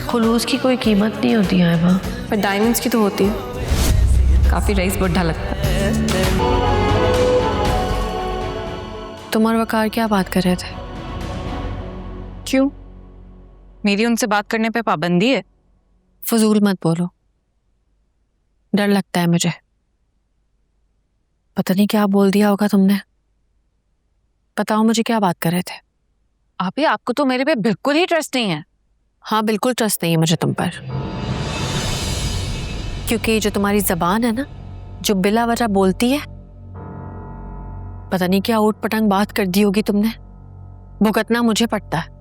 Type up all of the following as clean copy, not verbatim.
खुलूस की कोई कीमत नहीं होती है माँ, पर डायमंड्स की तो होती है। काफी रईस बुढ़ा लगता है। तुम और वकार क्या बात कर रहे थे? क्यों? मेरी उनसे बात करने पे पाबंदी है? फजूल मत बोलो, डर लगता है मुझे। पता नहीं क्या बोल दिया होगा तुमने। बताओ मुझे क्या बात कर रहे थे? आप ही, आपको तो मेरे पे बिल्कुल ही ट्रस्ट नहीं है। हाँ, बिल्कुल ट्रस्ट नहीं है मुझे तुम पर, क्योंकि जो तुम्हारी जबान है ना, जो बिला वजह बोलती है, पता नहीं क्या ऊट पटांग बात कर दी होगी तुमने। भुगतना मुझे पड़ता है।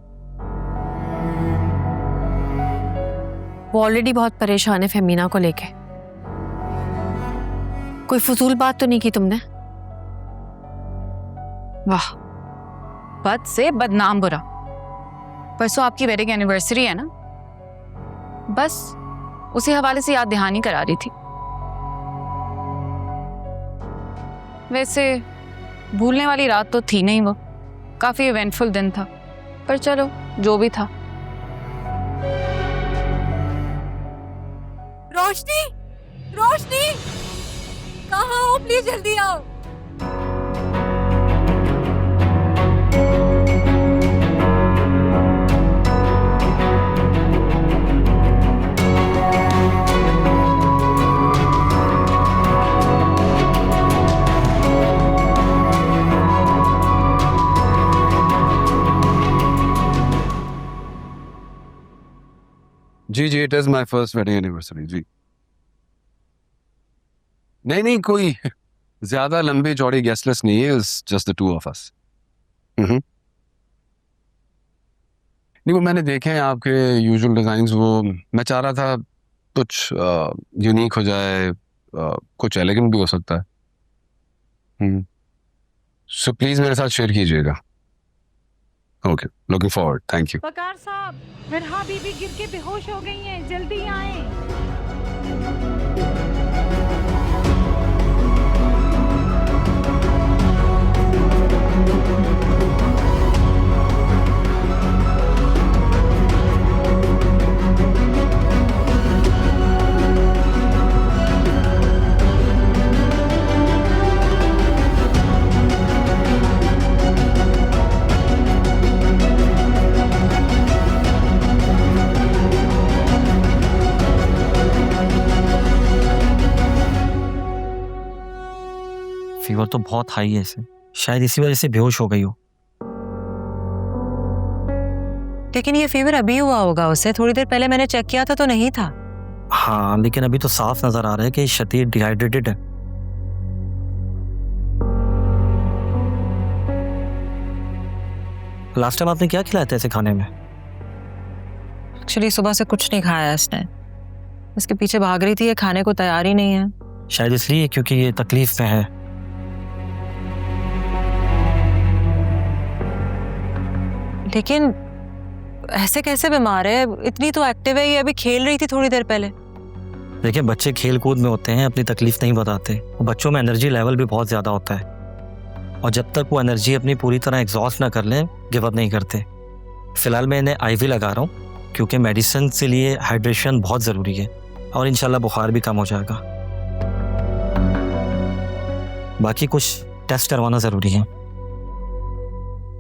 वो ऑलरेडी बहुत परेशान है फहमीना को लेके। कोई फजूल बात तो नहीं की तुमने? वाह, बद से बदनाम बुरा। परसों आपकी वेडिंग एनिवर्सरी है ना, बस उसी हवाले से याद दहानी करा रही थी। वैसे भूलने वाली रात तो थी नहीं, वो काफी इवेंटफुल दिन था, पर चलो जो भी था। रोशनी, रोशनी, कहाँ हो? प्लीज जल्दी आओ। जी जी, it is my first wedding anniversary जी। नहीं, कोई ज्यादा लंबी चौड़ी गेस्ट लिस्ट नहीं है, it's just the two of us. नहीं, वो मैंने देखे हैं आपके यूजुअल डिजाइन्स, वो मैं चाह रहा था कुछ यूनिक हो जाए, कुछ एलिगेंट भी हो सकता है। सो प्लीज मेरे साथ शेयर कीजिएगा। Okay, looking forward, thank you. Waqar साहब, मिरहा बीबी गिर के बेहोश हो गई हैं, जल्दी आएं। फीवर तो बहुत हाई है इसे, शायद इसी वजह से बेहोश हो गई हो। लेकिन ये फीवर अभी हुआ होगा उसे, थोड़ी देर पहले मैंने चेक किया था तो नहीं था। हाँ, लेकिन अभी तो साफ नजर आ रहा है कि शदीद डिहाइड्रेटेड है। लास्ट टाइम आपने क्या खिलाया था इसे खाने में? एक्चुअली सुबह से कुछ नहीं खाया इसने, इसके पीछे भाग रही थी, ये खाने को तैयार ही नहीं है। शायद इसलिए क्योंकि ये तकलीफ में है। लेकिन ऐसे कैसे बीमार है? इतनी तो एक्टिव है, ये अभी खेल रही थी थोड़ी देर पहले। देखिए, बच्चे खेल कूद में होते हैं, अपनी तकलीफ नहीं बताते। और बच्चों में एनर्जी लेवल भी बहुत ज़्यादा होता है, और जब तक वो एनर्जी अपनी पूरी तरह एग्जॉस्ट ना कर लें, गिव अप नहीं करते। फिलहाल मैं इन्हें आईवी लगा रहा हूँ, क्योंकि मेडिसिन के लिए हाइड्रेशन बहुत ज़रूरी है, और इंशाल्लाह बुखार भी कम हो जाएगा। बाकी कुछ टेस्ट करवाना ज़रूरी है।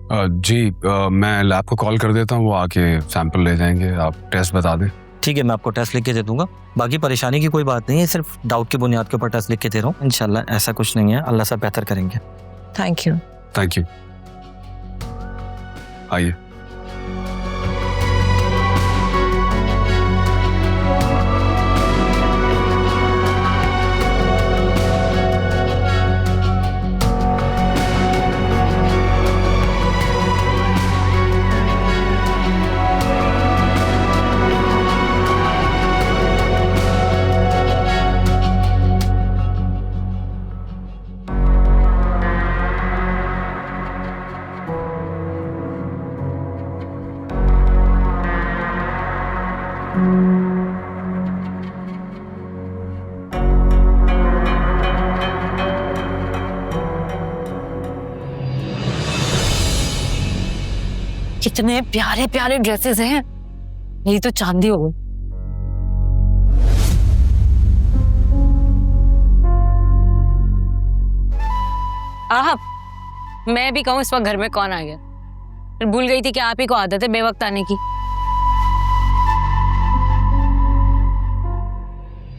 जी, मैं लैब को कॉल कर देता हूँ, वो आके सैंपल ले जाएंगे, आप टेस्ट बता दें। ठीक है, मैं आपको टेस्ट लिख के दे दूंगा। बाकी परेशानी की कोई बात नहीं है, सिर्फ डाउट की बुनियाद के ऊपर टेस्ट लिख के दे रहा हूँ। इंशाल्लाह ऐसा कुछ नहीं है, अल्लाह से बेहतर करेंगे। Thank you. Thank you. आइए। कितने प्यारे प्यारे ड्रेसेस हैं, यही तो चांदी हो। आप, मैं भी कहूँ इस वक्त घर में कौन आ गया? फिर भूल गई थी कि आप ही को आदत है बेवक्त आने की।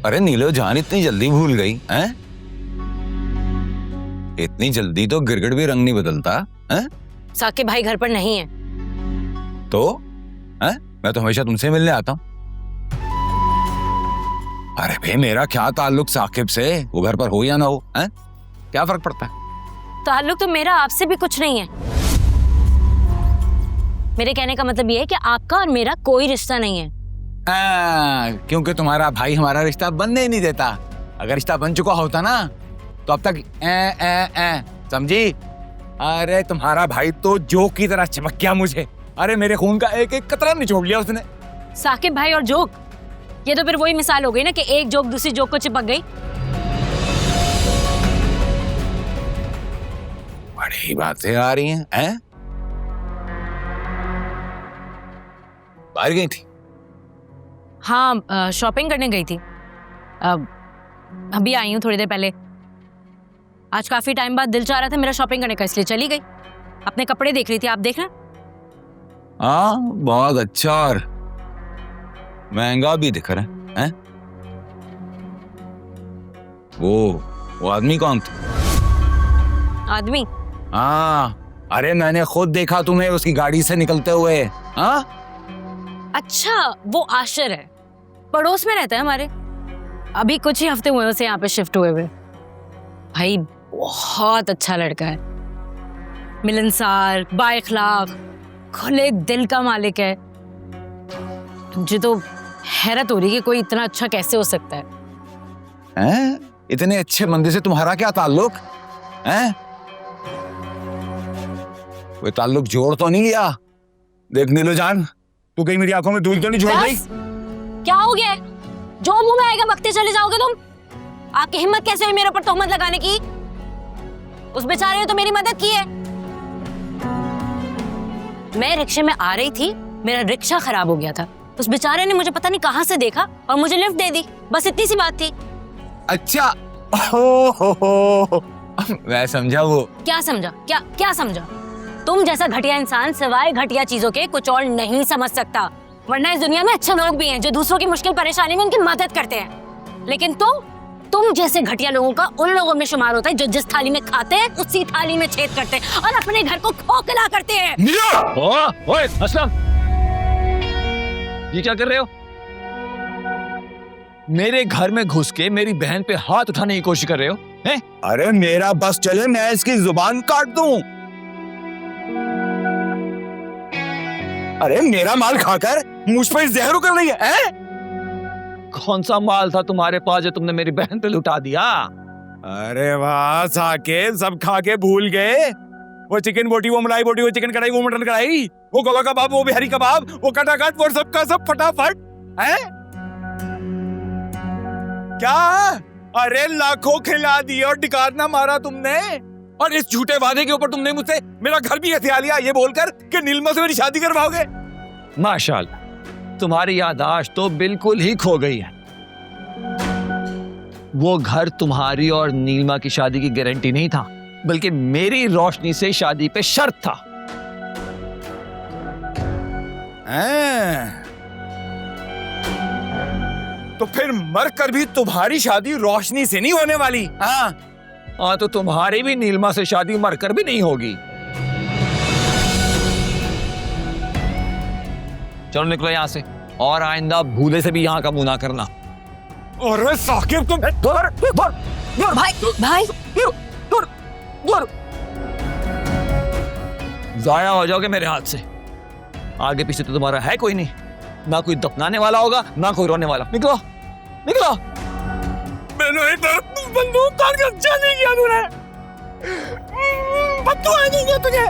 अरे नीलो जान इतनी जल्दी भूल गई हैं? इतनी जल्दी तो गिरगिट भी रंग नहीं बदलता हैं? साकिब भाई घर पर नहीं है। तो हैं? मैं तो हमेशा तुमसे मिलने आता हूँ। अरे भाई मेरा क्या ताल्लुक साकिब से, वो घर पर हो या ना हो हैं? क्या फर्क पड़ता है? ताल्लुक तो मेरा आपसे भी कुछ नहीं है। मेरे कहने का मतलब ये है कि आपका और मेरा कोई रिश्ता नहीं है। क्योंकि तुम्हारा भाई हमारा रिश्ता बनने ही नहीं देता। अगर रिश्ता बन चुका होता ना तो अब तक समझी? अरे तुम्हारा भाई तो जोक की तरह चमक गया मुझे। अरे मेरे खून का एक एक कतरा निचोड़ लिया उसने। साकिब भाई और जोक, ये तो फिर वही मिसाल हो गई ना कि एक जोक दूसरी जोक को चिपक गई। बड़ी बातें आ रही हैं? बाहर गई थी? हाँ, शॉपिंग करने गई थी। अभी आई हूँ थोड़ी देर पहले। आज काफी टाइम बाद दिल चाह रहा था मेरा शॉपिंग करने का, इसलिए चली गई। अपने कपड़े देख रही थी, आप देखना। हाँ बहुत अच्छा और महंगा भी दिख रहा है। वो आदमी कौन था? आदमी? हाँ, अरे मैंने खुद देखा तुम्हें उसकी गाड़ी से निकलते हुए। हाँ अच्छा, वो आशिर है, पड़ोस में रहता है हमारे। अभी कुछ ही हफ्ते हुए उसे यहाँ पे शिफ्ट हुए हुए। भाई बहुत अच्छा लड़का है, मिलनसार, बाइखलाक, खुले दिल का मालिक है। मुझे तो हैरत हो रही है कि कोई इतना अच्छा कैसे हो सकता है। हैं? इतने अच्छे बंदे से तुम्हारा क्या ताल्लुक है? कोई ताल्लुक जोड़ तो नहीं लिया? देख नीलो जान, तू कहीं मेरी आंखों में धूल तो नहीं छोड़ गई? क्या हो गया? जो मुंह में आएगा बकते चले जाओगे तुम? आपकी हिम्मत कैसे हुई मेरे ऊपर तोहमत लगाने की? उस बेचारे ने तो मेरी मदद की है। मैं रिक्शे में आ रही थी, मेरा रिक्शा खराब हो गया था। उस बेचारे ने मुझे पता नहीं कहां से देखा और मुझे लिफ्ट दे दी। बस इतनी सी बात थी। अच्छा, हो। मैं समझा। वो क्या समझा? क्या समझा? तुम जैसा घटिया इंसान सिवाय घटिया चीजों के कुछ और नहीं समझ सकता। वरना इस दुनिया में अच्छे लोग भी हैं जो दूसरों की मुश्किल परेशानी में उनकी मदद करते हैं। लेकिन तुम जैसे घटिया लोगों का उन लोगों में शुमार होता है जो जिस थाली में खाते हैं उसी थाली में छेद करते हैं और अपने घर को खोखला करते हैं। ओए असलम, ये क्या कर रहे हो? मेरे घर में घुस के मेरी बहन पे हाथ उठाने की कोशिश कर रहे हो हैं? अरे मेरा बस चले मैं इसकी जुबान काट दूं। अरे मेरा माल खाकर मुझ पर जहर उगल रही है? कौन सा माल था तुम्हारे पास जो तुमने मेरी बहन पे लुटा दिया? अरे वाह साकिब, सब खा के भूल गए। वो चिकन बोटी, वो मलाई बोटी, वो चिकन कढ़ाई, वो मटन कढ़ाई, वो गोला कबाब, वो बिहारी कबाब, वो कटाकट, वो सबका सब फटाफट है क्या? अरे लाखों खिला दिए और डिकार ना मारा तुमने। और इस झूठे वादे के ऊपर तुमने मुझसे मेरा घर भी हथिया लिया ये बोलकर कि नीलमा से मेरी शादी करवाओगे। माशाल्लाह, तुम्हारी याददाश्त तो बिल्कुल ही खो गई है। वो घर तुम्हारी और नीलमा की शादी की गारंटी नहीं था, बल्कि मेरी रोशनी से शादी पे शर्त था। तो फिर मरकर भी तुम्हारी शादी रोशनी से नहीं होने वाली? हाँ, तो तुम्हारी भी नीलमा से शादी मरकर भी नहीं होगी। चलो निकलो यहाँ से, और आइंदा भूले से भी यहाँ का मुंह ना करना। अरे साकिब तुम भाई जाया हो जाओगे मेरे हाथ से। आगे पीछे तो तुम्हारा है कोई नहीं, ना कोई दफनाने वाला होगा ना कोई रोने वाला। निकलो निकलो। मैंने बंदूक काट कर जाने किया तूने। बंदूक नहीं तुझे।